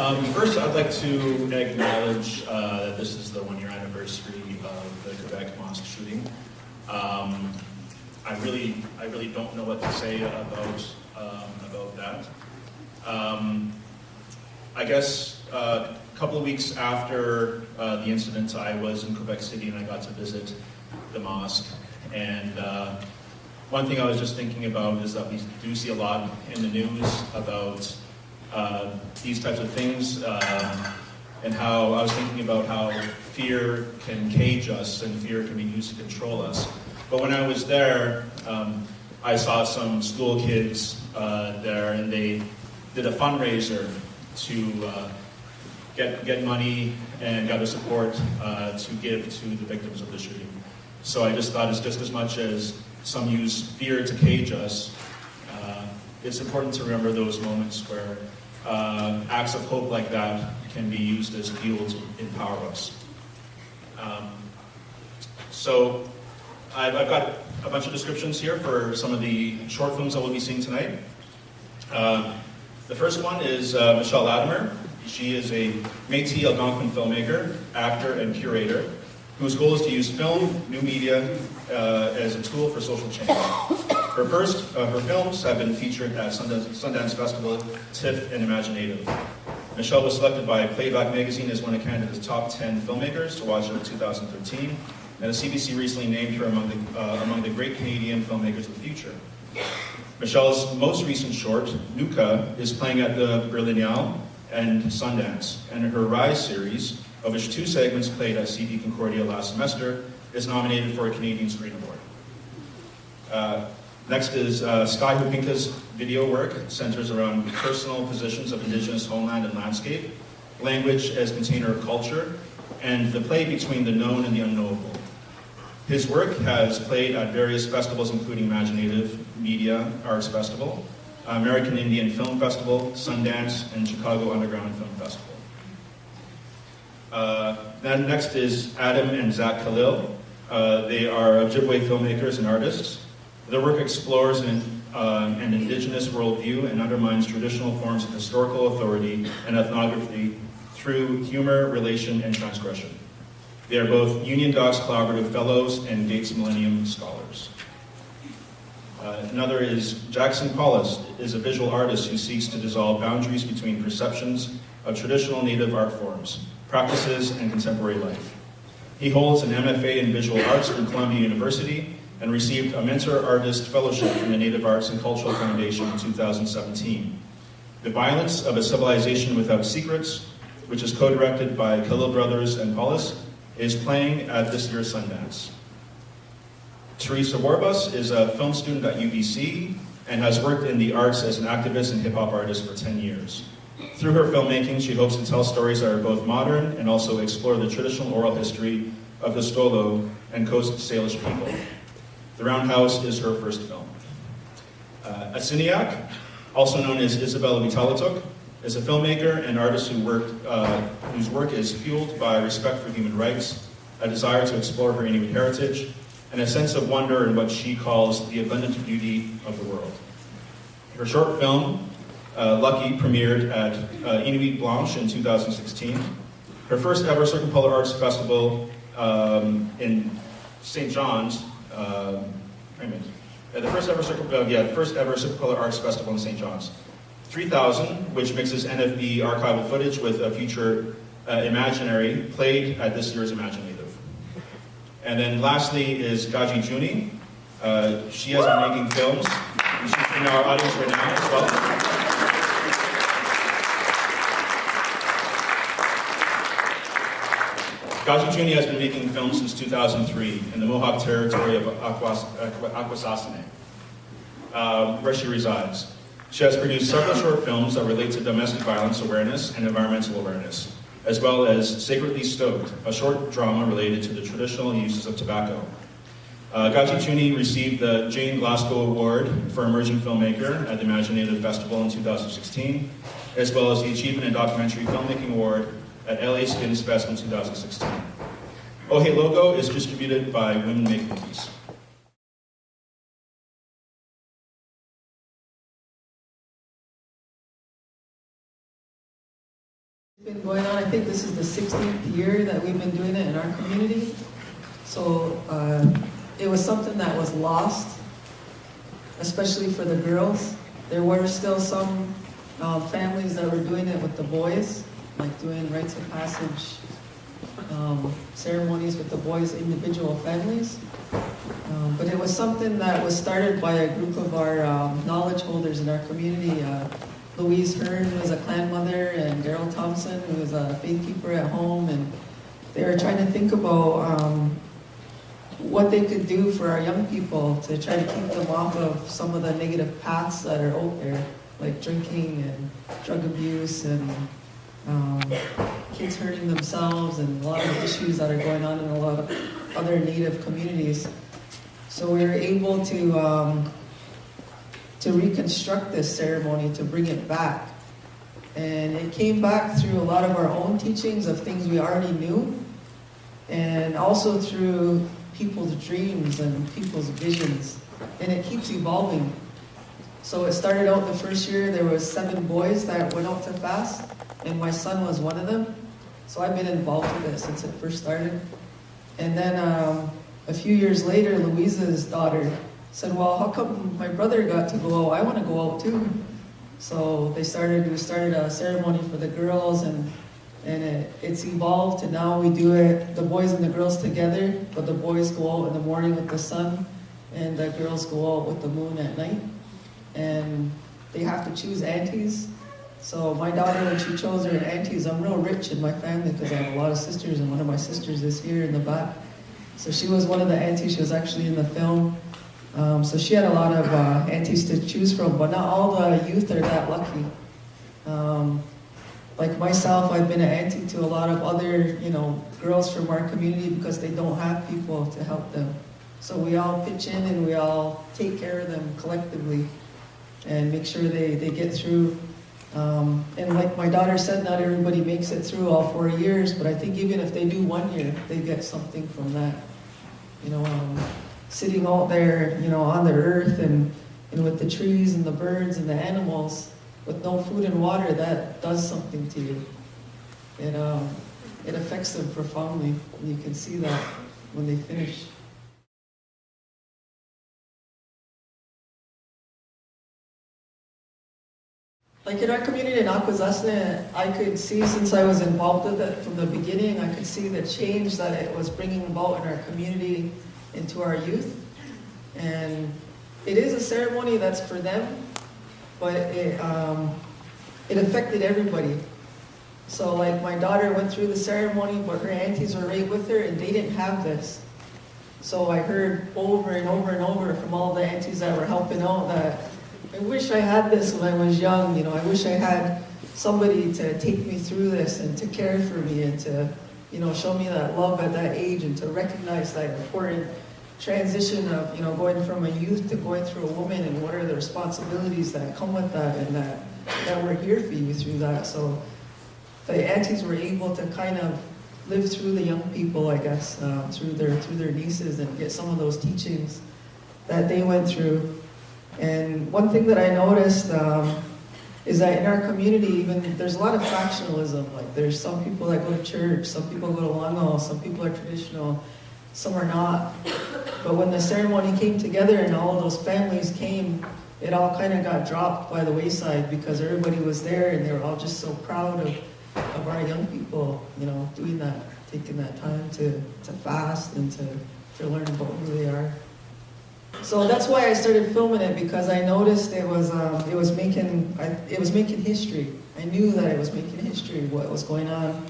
First, I'd like to acknowledge that this is the one-year anniversary of the Quebec mosque shooting. I really don't know what to say about that. I guess a couple of weeks after the incident, I was in Quebec City and I got to visit the mosque. And one thing I was just thinking about is that we do see a lot in the news about these types of things, and how I was thinking about how fear can cage us and fear can be used to control us. But when I was there, I saw some school kids there, and they did a fundraiser to get money and gather support to give to the victims of the shooting. So I just thought it's just as much as some use fear to cage us, it's important to remember those moments where acts of hope like that can be used as fuel to empower us. So I've got a bunch of descriptions here for some of the short films that we'll be seeing tonight. The first one is Michelle Latimer. She is a Métis Algonquin filmmaker, actor, and curator whose goal is to use film, new media, as a tool for social change. Her films have been featured at Sundance Festival, TIFF, and Imaginative. Michelle was selected by Playback Magazine as one of Canada's top 10 filmmakers to watch in 2013, and the CBC recently named her among the great Canadian filmmakers of the future. Michelle's most recent short, Nuka, is playing at the Berlinale and Sundance, and her Rise series, of which 2 segments played at CD Concordia last semester, is nominated for a Canadian Screen Award. Next is Sky Hupinka's video work centers around personal positions of Indigenous homeland and landscape, language as container of culture, and the play between the known and the unknowable. His work has played at various festivals including Imaginative Media Arts Festival, American Indian Film Festival, Sundance, and Chicago Underground Film Festival. Then next is Adam and Zach Khalil. They are Ojibwe filmmakers and artists. Their work explores an Indigenous worldview and undermines traditional forms of historical authority and ethnography through humor, relation, and transgression. They are both Union Docs Collaborative Fellows and Gates Millennium Scholars. Another is Jackson Paulus, is a visual artist who seeks to dissolve boundaries between perceptions of traditional Native art forms, practices, and contemporary life. He holds an MFA in Visual Arts from Columbia University and received a Mentor Artist Fellowship from the Native Arts and Cultural Foundation in 2017. The Violence of a Civilization Without Secrets, which is co-directed by Khalil Brothers and Paulus, is playing at this year's Sundance. Teresa Warbus is a film student at UBC and has worked in the arts as an activist and hip-hop artist for 10 years. Through her filmmaking, she hopes to tell stories that are both modern and also explore the traditional oral history of the Stolo and Coast Salish people. The Roundhouse is her first film. Asiniak, also known as Isabella Vitalatuk, is a filmmaker and artist whose work is fueled by respect for human rights, a desire to explore her Inuit heritage, and a sense of wonder in what she calls the abundant beauty of the world. Her short film, Lucky, premiered at Inuit Blanche in 2016. Her first ever Circumpolar Arts Festival in St. John's, the first ever Circumpolar Arts Festival in St. John's. 3000, which mixes NFB archival footage with a future imaginary, played at this year's Imaginative. And then lastly is Gaji Juni. She has been making films, and she's in our audience right now as well. Gaji Juni has been making films since 2003 in the Mohawk territory of Akwesasne, where she resides. She has produced several short films that relate to domestic violence awareness and environmental awareness, as well as Sacredly Stoked, a short drama related to the traditional uses of tobacco. Gaji Juni received the Jane Glasgow Award for Emerging Filmmaker at the Imaginative Festival in 2016, as well as the Achievement in Documentary Filmmaking Award at LA Skins Fest in 2016. OHERO is distributed by Women Make Movies. Been going on, I think this is the 16th year that we've been doing it in our community. So it was something that was lost, especially for the girls. There were still some families that were doing it with the boys, like doing rites of passage ceremonies with the boys' individual families. But it was something that was started by a group of our knowledge holders in our community. Louise Hearn, who was a clan mother, and Daryl Thompson, who was a faith keeper at home, and they were trying to think about what they could do for our young people to try to keep them off of some of the negative paths that are out there, like drinking and drug abuse and kids hurting themselves and a lot of issues that are going on in a lot of other Native communities. So we were able to reconstruct this ceremony, to bring it back. And it came back through a lot of our own teachings of things we already knew, and also through people's dreams and people's visions. And it keeps evolving. So it started out the first year, there was 7 boys that went out to fast, and my son was one of them. So I've been involved with it since it first started. And then a few years later, Louisa's daughter said, well, how come my brother got to go out? I want to go out too. So we started a ceremony for the girls, and it's evolved to now we do it, the boys and the girls together, but the boys go out in the morning with the sun, and the girls go out with the moon at night. And they have to choose aunties. So my daughter, when she chose her aunties, I'm real rich in my family because I have a lot of sisters, and one of my sisters is here in the back. So she was one of the aunties, she was actually in the film. So she had a lot of aunties to choose from, but not all the youth are that lucky. Like myself, I've been an auntie to a lot of other, girls from our community because they don't have people to help them. So we all pitch in and we all take care of them collectively and make sure they get through. And like my daughter said, not everybody makes it through all 4 years, but I think even if they do 1 year, they get something from that. Sitting out there, on the earth and with the trees and the birds and the animals with no food and water, that does something to you. It affects them profoundly, and you can see that when they finish. Like in our community in Vjosana, I could see, since I was involved with it from the beginning, I could see the change that it was bringing about in our community into our youth. And it is a ceremony that's for them, but it affected everybody. So like my daughter went through the ceremony, but her aunties were right with her and they didn't have this. So I heard over and over and over from all the aunties that were helping out that I wish I had this when I was young, I wish I had somebody to take me through this and to care for me and to, show me that love at that age and to recognize that important transition of, going from a youth to going through a woman and what are the responsibilities that come with that and that we're here for you through that. So the aunties were able to kind of live through the young people, I guess, through their nieces and get some of those teachings that they went through. And one thing that I noticed is that in our community, even there's a lot of factionalism. Like there's some people that go to church, some people go to Lango, some people are traditional, some are not. But when the ceremony came together and all of those families came, it all kind of got dropped by the wayside because everybody was there and they were all just so proud of our young people, doing that, taking that time to fast and to learn about who they are. So that's why I started filming it, because I noticed it was making history. I knew that it was making history, what was going on.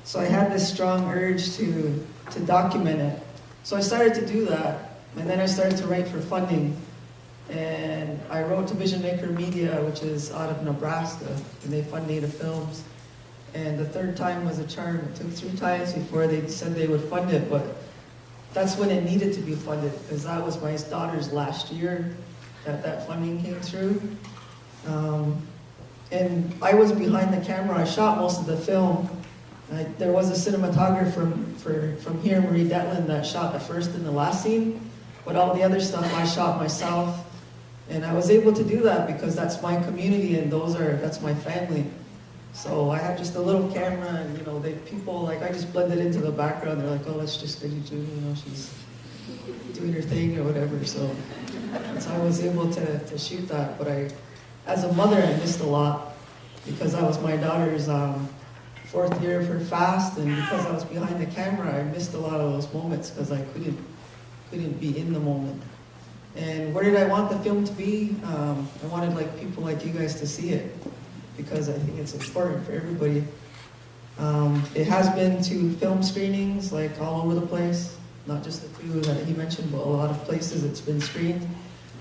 So I had this strong urge to document it. So I started to do that, and then I started to write for funding. And I wrote to Vision Maker Media, which is out of Nebraska, and they fund Native films. And the third time was a charm. It took 3 times before they said they would fund it, but that's when it needed to be funded, because that was my daughter's last year that funding came through. And I was behind the camera. I shot most of the film. There was a cinematographer from here, Marie Detland, that shot the first and the last scene, but all the other stuff I shot myself. And I was able to do that because that's my community and that's my family. So I had just a little camera, and people, like, I just blended into the background. They're like, oh, that's just Goody June, she's doing her thing or whatever. So I was able to shoot that. But as a mother, I missed a lot because that was my daughter's 4th year of her fast, and because I was behind the camera, I missed a lot of those moments because I couldn't be in the moment. And where did I want the film to be? I wanted people like you guys to see it because I think it's important for everybody. It has been to film screenings all over the place, not just the 2 that he mentioned, but a lot of places it's been screened.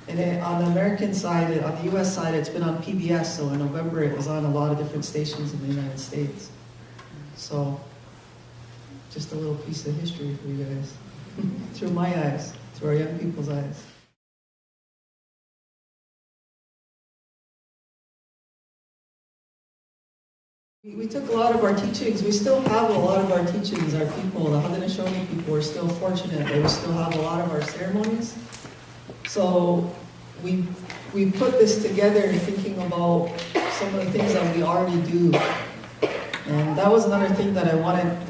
And on the American side, on the US side, it's been on PBS, so in November it was on a lot of different stations in the United States. So, just a little piece of history for you guys, through my eyes, through our young people's eyes. We took a lot of our teachings. We still have a lot of our teachings. Our people, the Haudenosaunee people, are still fortunate that we still have a lot of our ceremonies. So we put this together thinking about some of the things that we already do. And that was another thing that I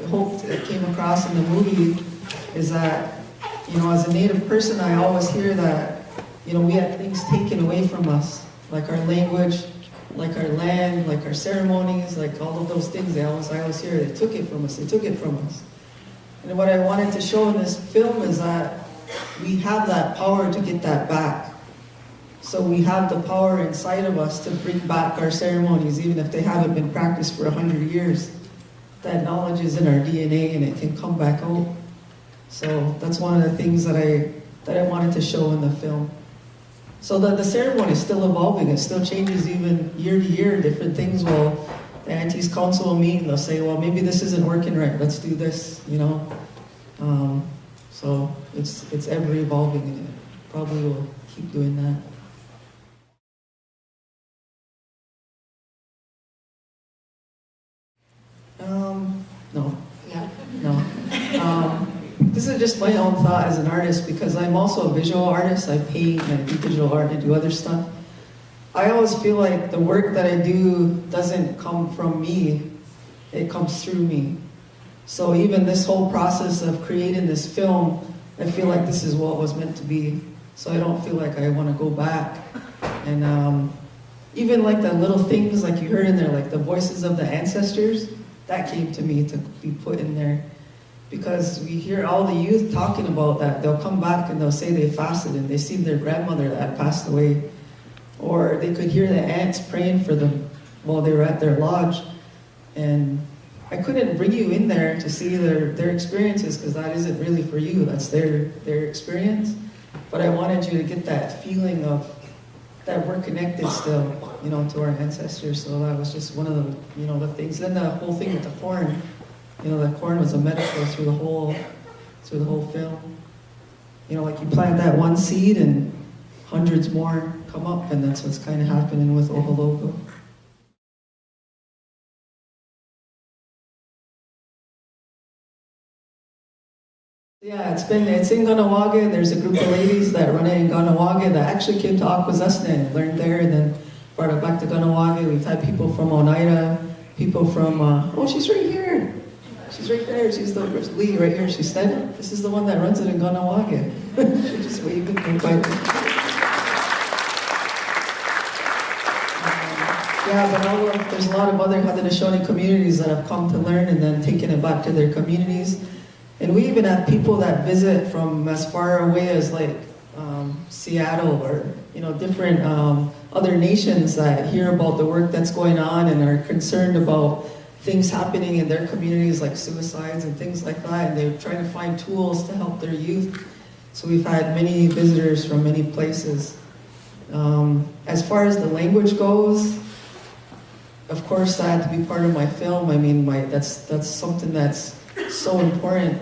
hoped it came across in the movie, is that, as a Native person, I always hear that, we had things taken away from us, like our language, like our land, like our ceremonies, like all of those things. I always hear they took it from us. And what I wanted to show in this film is that we have that power to get that back. So we have the power inside of us to bring back our ceremonies, even if they haven't been practiced for 100 years. That knowledge is in our DNA and it can come back out. So that's one of the things that I wanted to show in the film. So the ceremony is still evolving. It still changes even year to year. Different things the Aunties Council will meet and they'll say, well, maybe this isn't working right. Let's do this, So it's ever evolving and it probably will keep doing that. No. Yeah. No. This is just my own thought as an artist because I'm also a visual artist. I paint and I do digital art and I do other stuff. I always feel like the work that I do doesn't come from me. It comes through me. So even this whole process of creating this film, I feel like this is what was meant to be. So I don't feel like I want to go back. And even like the little things like you heard in there, like the voices of the ancestors, that came to me to be put in there. Because we hear all the youth talking about that. They'll come back and they'll say they fasted and they seen their grandmother that had passed away. Or they could hear the aunts praying for them while they were at their lodge. And I couldn't bring you in there to see their experiences because that isn't really for you. That's their experience. But I wanted you to get that feeling of that we're connected still, to our ancestors. So that was just one of the, the things. Then the whole thing with the corn. The corn was a metaphor through the whole film. Like you plant that one seed and hundreds more come up, and that's what's kind of happening with Ohologo. Yeah, it's in Kahnawake. There's a group of ladies that run it in Kahnawake that actually came to Akwesasne and learned there and then brought it back to Kahnawake. We've had people from Oneida, people from, she's right here. She's right there. She's the Lee right here. She said, this is the one that runs it in Kahnawake. She just waved and came by. But there's a lot of other Haudenosaunee communities that have come to learn and then taken it back to their communities. And we even have people that visit from as far away as Seattle or different other nations that hear about the work that's going on and are concerned about things happening in their communities like suicides and things like that, and they're trying to find tools to help their youth. So we've had many visitors from many places. As far as the language goes, of course that had to be part of my film. I mean, that's something that's so important.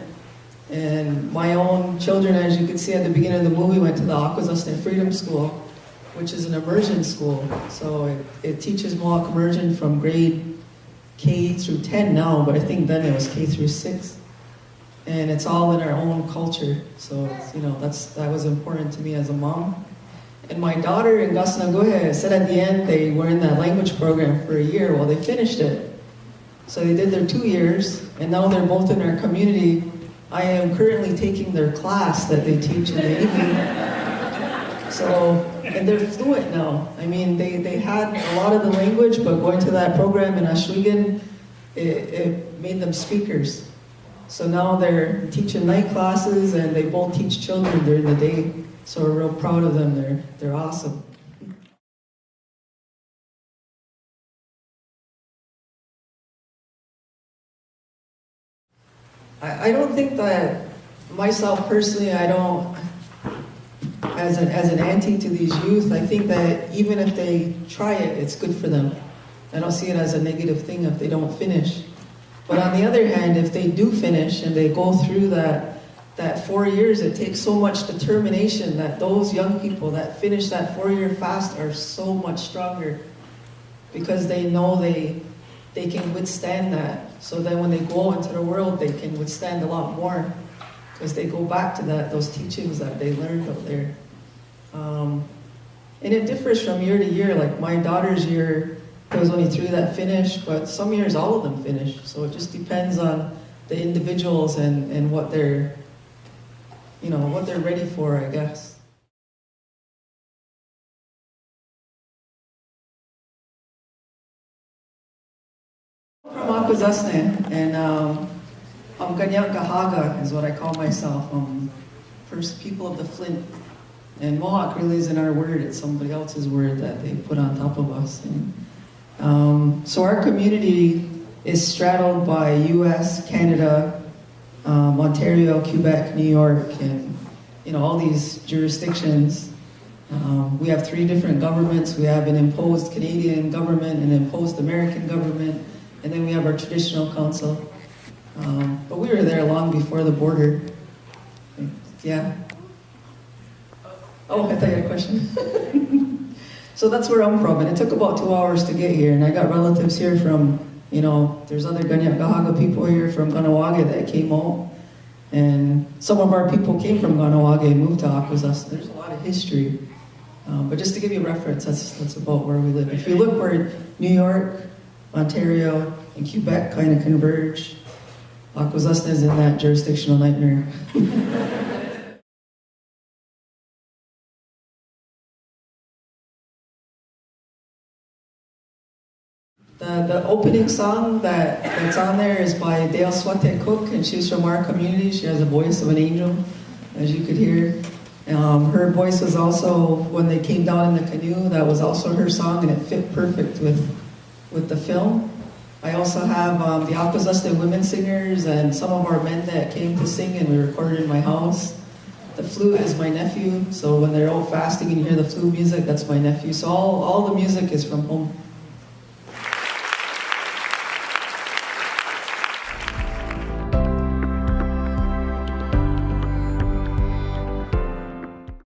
And my own children, as you can see at the beginning of the movie, went to the Akwesasne Freedom School, which is an immersion school. So it teaches Mohawk immersion from grade K through 10 now, but I think then it was K through 6. And it's all in our own culture. So, that was important to me as a mom. And my daughter in Gasnagohe said at the end they were in that language program for a year. Well, they finished it. So they did their 2 years, and now they're both in our community. I am currently taking their class that they teach in the evening. So, and they're fluent now. I mean, they had a lot of the language, but going to that program in Ashwaubenon, it made them speakers. So now they're teaching night classes, and they both teach children during the day. So we're real proud of them. They're awesome. I don't think that, myself personally, I don't, as an auntie to these youth, I think that even if they try it, it's good for them. I don't see it as a negative thing if they don't finish. But on the other hand, if they do finish and they go through that 4 years, it takes so much determination that those young people that finish that 4-year fast are so much stronger because they know they can withstand that. So then when they go into the world, they can withstand a lot more because they go back to those teachings that they learned out there. And it differs from year to year. Like my daughter's year, there was only 3 that finished, but some years all of them finished. So it just depends on the individuals and what they're, what they're ready for, I guess. From Akwesasne, and I'm Ganyak Gahaga is what I call myself. First people of the Flint. And Mohawk really isn't our word, it's somebody else's word that they put on top of us. And, so our community is straddled by US, Canada, Ontario, Quebec, New York, and all these jurisdictions. We have 3 different governments. We have an imposed Canadian government, an imposed American government, and then we have our traditional council. But we were there long before the border. Yeah. Oh, I thought you had a question. So that's where I'm from, and it took about 2 hours to get here, and I got relatives here from, there's other Ganyak Gahaga people here from Ganawage that came out, and some of our people came from Ganawage and moved to Akwesasne. There's a lot of history, but just to give you a reference, that's about where we live. If you look where New York, Ontario, and Quebec kind of converge, Akwesasne is in that jurisdictional nightmare. The opening song that's on there is by Dale Swate Cook, and she's from our community. She has the voice of an angel, as you could hear. Her voice was also, when they came down in the canoe, that was also her song, and it fit perfect with the film. I also have the Akwesasne women singers and some of our men that came to sing, and we recorded in my house. The flute is my nephew, so when they're out fasting and you hear the flute music, that's my nephew. So all the music is from home.